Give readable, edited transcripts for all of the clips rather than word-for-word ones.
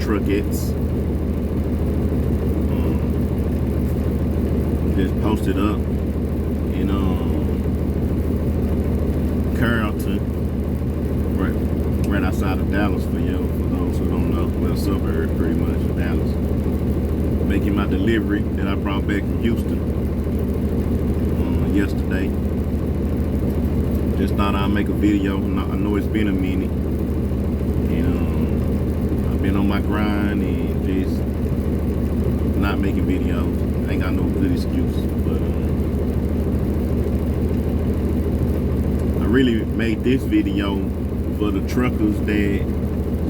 truckettes. Just posted up in Carrollton, right outside of Dallas for those who don't know. Well, suburb pretty much of Dallas. Making my delivery that I brought back from Houston yesterday. Just thought I'd make a video. I know it's been a minute, and I've been on my grind and just not making videos. I ain't got no good excuse, but I really made this video for the truckers that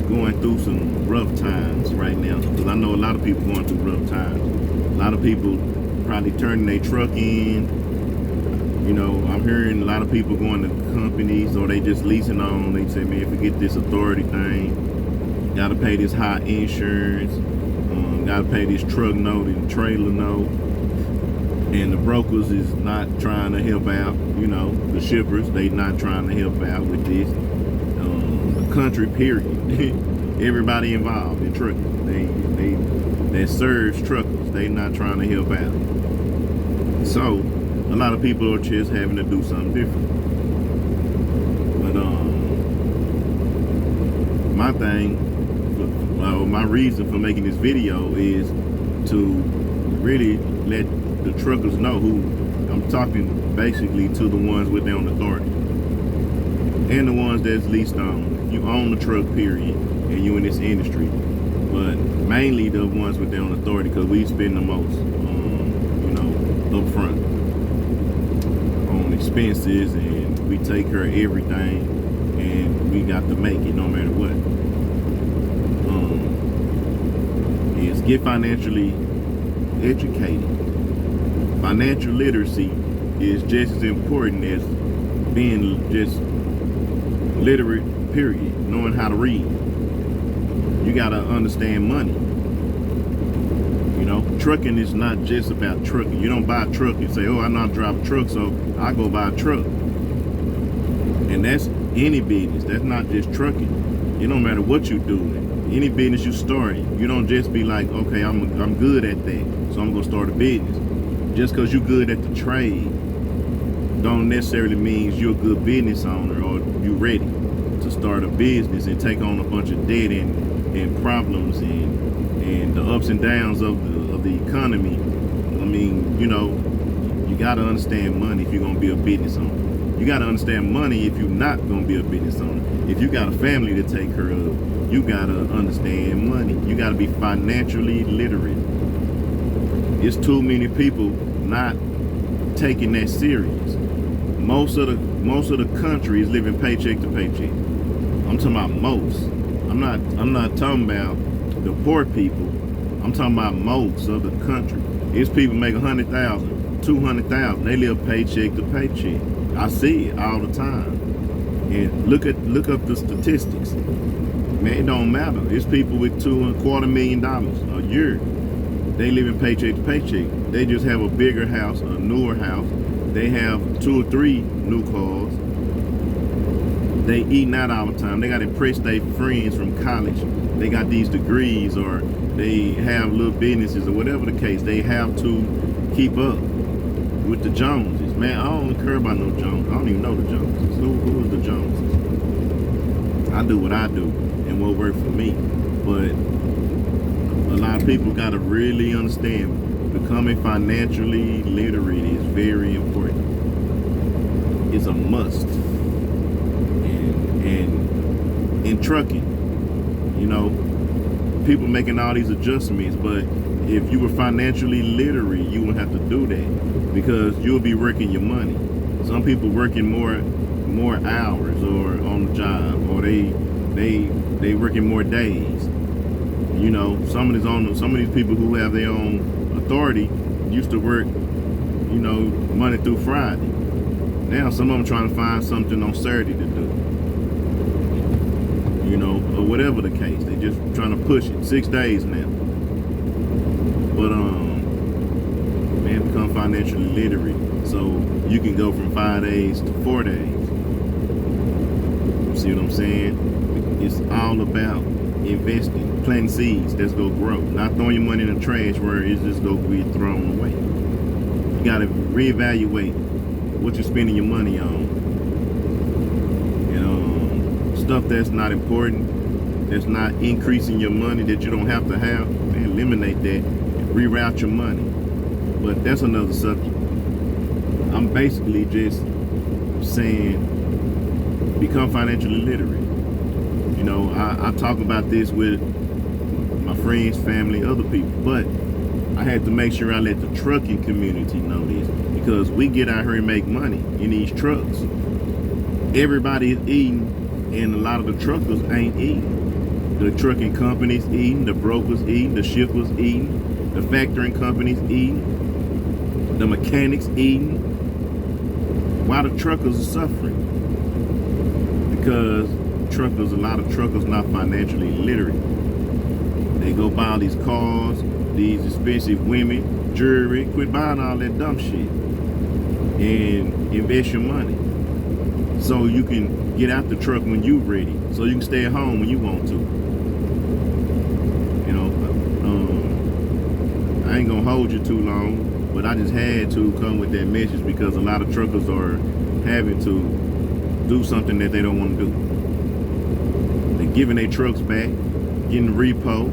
going through some rough times right now, because I know a lot of people going through rough times. A lot of people probably turning their truck in. You know, I'm hearing a lot of people going to companies, or they just leasing on. They say, man, forget this authority thing. Got to pay this high insurance. Got to pay this truck note and trailer note. And the brokers is not trying to help out. You know, the shippers, they not trying to help out with this. The country, period. Everybody involved in trucking. That serves truckers. They not trying to help out. So a lot of people are just having to do something different. But my thing, well, my reason for making this video is to really let the truckers know who I'm talking, basically to the ones with their own authority and the ones that's leased on. You own the truck, period, and you in this industry, but mainly the ones with their own authority, because we spend the most, you know, up front on expenses, and we take care of everything, and we got to make it no matter what. Is get financially educated. Financial literacy is just as important as being just literate, period. Knowing how to read. You gotta understand money. You know, trucking is not just about trucking. You don't buy a truck and say, oh, I know how to drive a truck, so I go buy a truck. And that's any business. That's not just trucking. It don't matter what you do. Any business you start, you don't just be like, okay, I'm good at that, so I'm gonna start a business. Just because you're good at the trade don't necessarily mean you're a good business owner, or you ready to start a business and take on a bunch of debt and problems and the ups and downs of the economy. I mean, you know, you gotta understand money if you're gonna be a business owner. You gotta understand money if you're not gonna be a business owner. If you got a family to take care of, you gotta understand money. You gotta be financially literate. It's too many people not taking that serious. Most of the country is living paycheck to paycheck. I'm talking about most. I'm not talking about the poor people. I'm talking about most of the country. It's people make 100,000, 200,000. They live paycheck to paycheck. I see it all the time. And look up the statistics. Man, it don't matter. It's people with $2.25 million a year. They live in paycheck to paycheck. They just have a bigger house, a newer house. They have 2 or 3 new cars. They eating out all the time. They got to impress their friends from college. They got these degrees, or they have little businesses, or whatever the case. They have to keep up with the Joneses. Man, I don't care about no Joneses. I don't even know the Joneses. Who is the Joneses? I do what I do and what works for me. But a lot of people got to really understand becoming financially literate is very important. It's a must. And in trucking, you know, people making all these adjustments, but if you were financially literate, you wouldn't have to do that, because you'll be working your money. Some people working more hours or on the job, or they working more days. You know, some of these people who have their own authority used to work, you know, Monday through Friday. Now some of them trying to find something on Saturday to do. You know, or whatever the case. They just trying to push it. 6 days now. But man, become financially literate, so you can go from 5 days to 4 days. See what I'm saying? It's all about investing, planting seeds that's gonna grow. Not throwing your money in the trash where it's just gonna be thrown away. You gotta reevaluate what you're spending your money on. Stuff that's not important, that's not increasing your money, that you don't have to have, man, eliminate that and reroute your money. But that's another subject. I'm basically just saying become financially literate. I talk about this with my friends, family, other people, but I had to make sure I let the trucking community know this, because we get out here and make money in these trucks. Everybody is eating, and a lot of the truckers ain't eating. The trucking companies eating, the brokers eating, the shippers eating, the factoring companies eating, the mechanics eating. Why the truckers are suffering? Because a lot of truckers not financially literate. They go buy all these cars, these expensive women, jewelry. Quit buying all that dumb shit and invest your money so you can get out the truck when you're ready, so you can stay at home when you want to. I ain't gonna hold you too long, but I just had to come with that message because a lot of truckers are having to do something that they don't want to do. They're giving their trucks back, getting repo,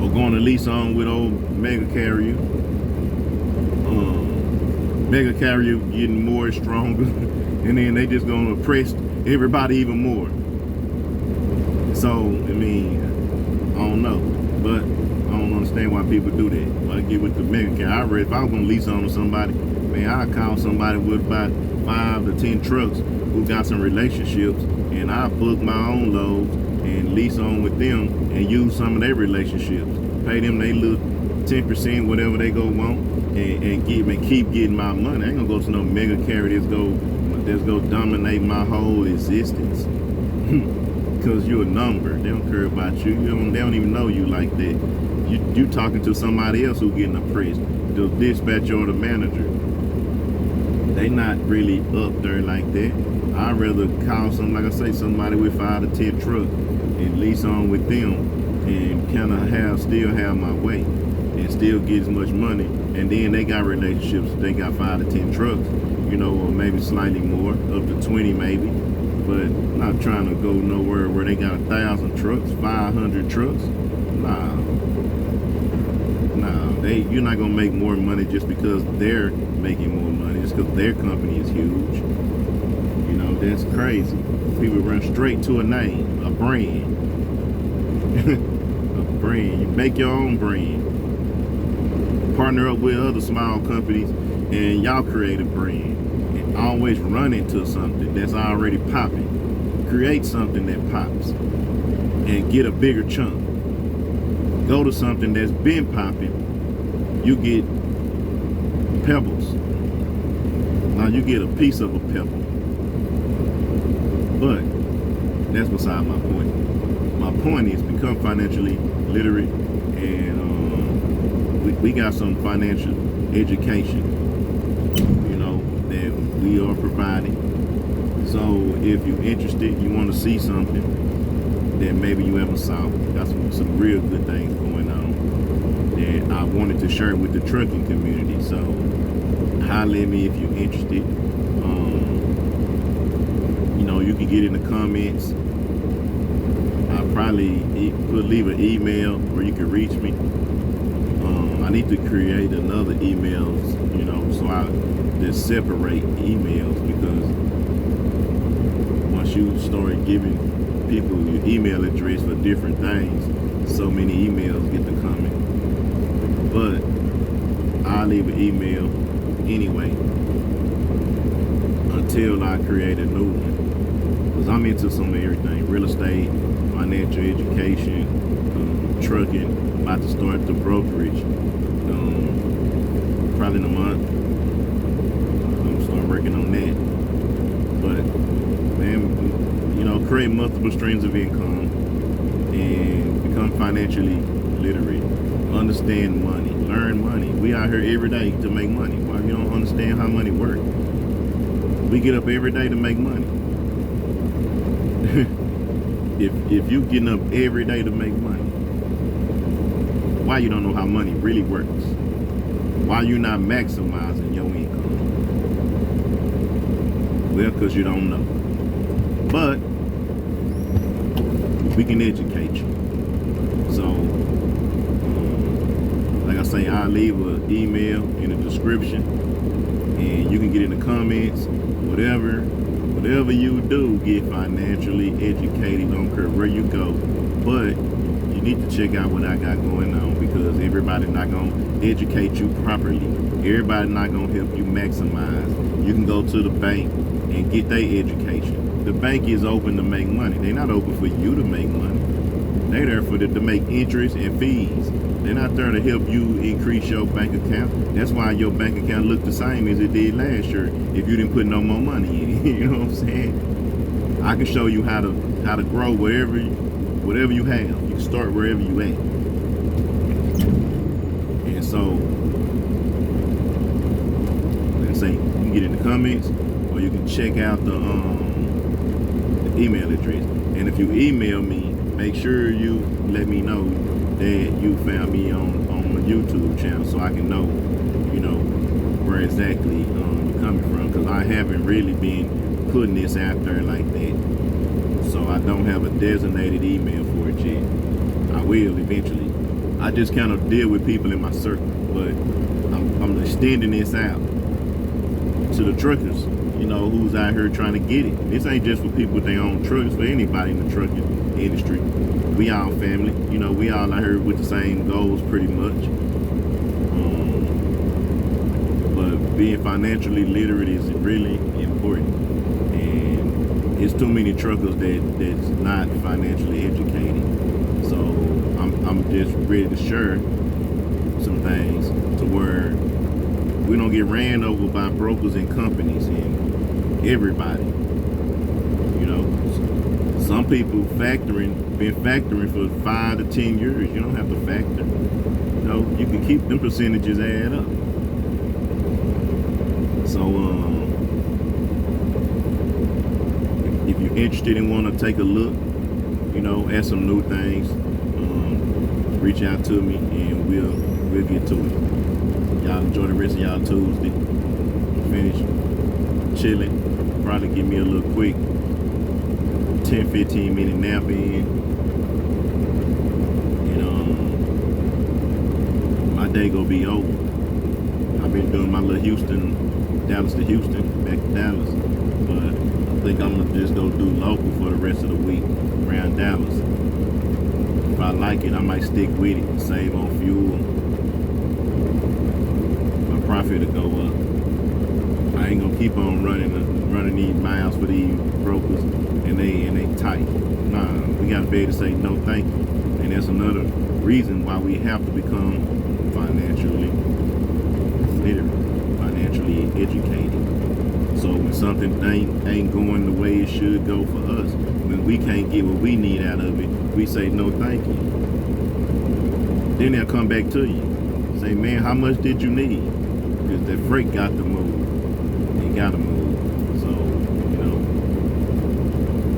or going to lease on with old mega carrier. Mega carrier getting more stronger, and then they just gonna oppress everybody even more. So I don't know, but I don't understand why people do that. I get with the mega carrier. If I was gonna lease on to somebody, man, I'd call somebody with about 5 to 10 trucks who got some relationships, and I book my own loads and lease on with them and use some of their relationships. Pay them they little 10%, whatever they go want, and keep getting my money. I ain't gonna go to no mega carrier that's go dominate my whole existence. Because you're a number. They don't care about you. They don't even know you like that. You talking to somebody else who getting oppressed. The dispatcher or the manager. They not really up there like that. I'd rather call somebody with 5 to 10 trucks and lease on with them and kind of still have my way and still get as much money. And then they got relationships. They got 5 to 10 trucks, or maybe slightly more, up to 20 maybe. But not trying to go nowhere where they got 1,000 trucks, 500 trucks. Nah, you're not gonna make more money just because they're making more money. Just because their company is huge. That's crazy. People run straight to a name, a brand. A brand. You make your own brand. Partner up with other small companies and y'all create a brand. And always run into something that's already popping. Create something that pops and get a bigger chunk. Go to something that's been popping. You get pebbles. Now you get a piece of a pebble. But that's beside my point. My point is become financially literate, and we got some financial education, that we are providing. So if you're interested, you want to see something that maybe you ever saw, got some real good things going on that I wanted to share with the trucking community. So holler at me if you're interested. You can get in the comments. I'll probably leave an email where you can reach me. I need to create another emails, so I just separate emails, because once you start giving people your email address for different things, so many emails get to coming. But I'll leave an email anyway until I create a new one. Because I'm into some of everything: real estate, financial education, trucking. About to start the brokerage probably in a month. I'm gonna start working on that. But man, create multiple streams of income and become financially literate. Understand money, learn money. We out here every day to make money. Why you don't understand how money works? We get up every day to make money. if you getting up every day to make money, why you don't know how money really works? Why you not maximizing your income? Well, because you don't know. But we can educate you. So, like I say, I'll leave an email in the description, and you can get in the comments. Whatever you do, get financially educated. Don't care where you go, but you need to check out what I got going on, because everybody's not gonna educate you properly. Everybody's not gonna help you maximize. You can go to the bank and get their education. The bank is open to make money. They're not open for you to make money. They're there for to make interest and fees. They're not there to help you increase your bank account. That's why your bank account looked the same as it did last year if you didn't put no more money in. You know what I'm saying? I can show you how to grow whatever you have. You can start wherever you at. And so, like I say, you can get in the comments, or you can check out the email address. And if you email me, make sure you let me know that you found me on my YouTube channel, so I can know, where exactly you're coming from, because I haven't really been putting this out there like that. So I don't have a designated email for it yet. I will eventually. I just kind of deal with people in my circle, but I'm extending this out to the truckers, who's out here trying to get it. This ain't just for people with their own trucks, for anybody in the trucking industry. We all family, we all out here with the same goals pretty much. But being financially literate is really important. And it's too many truckers that's not financially educated. So I'm just ready to share some things to where we don't get ran over by brokers and companies and everybody. Some people been factoring for 5 to 10 years. You don't have to factor. You can keep them percentages add up. So if you're interested and want to take a look, at some new things, reach out to me and we'll get to it. Y'all enjoy the rest of y'all Tuesday. Finish chilling. Probably give me a little quick 10-15 minute nap in. And my day gonna be over. I've been doing my little Dallas to Houston, back to Dallas. But I think I'm gonna just go do local for the rest of the week around Dallas. If I like it, I might stick with it, save on fuel. My profit will go up. I ain't gonna keep on running these miles for these brokers and they tight. Nah, we gotta be able to say no thank you. And that's another reason why we have to become financially literate, financially educated. So when something ain't going the way it should go for us, when we can't get what we need out of it, we say no thank you. Then they'll come back to you, say, man, how much did you need? Because that freight got to move. It got to move. So,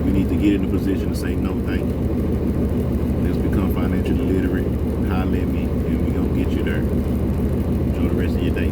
we need to get in a position to say no thank you. Let's become financially literate, holler at me, and we're going to get you there. Enjoy the rest of your day.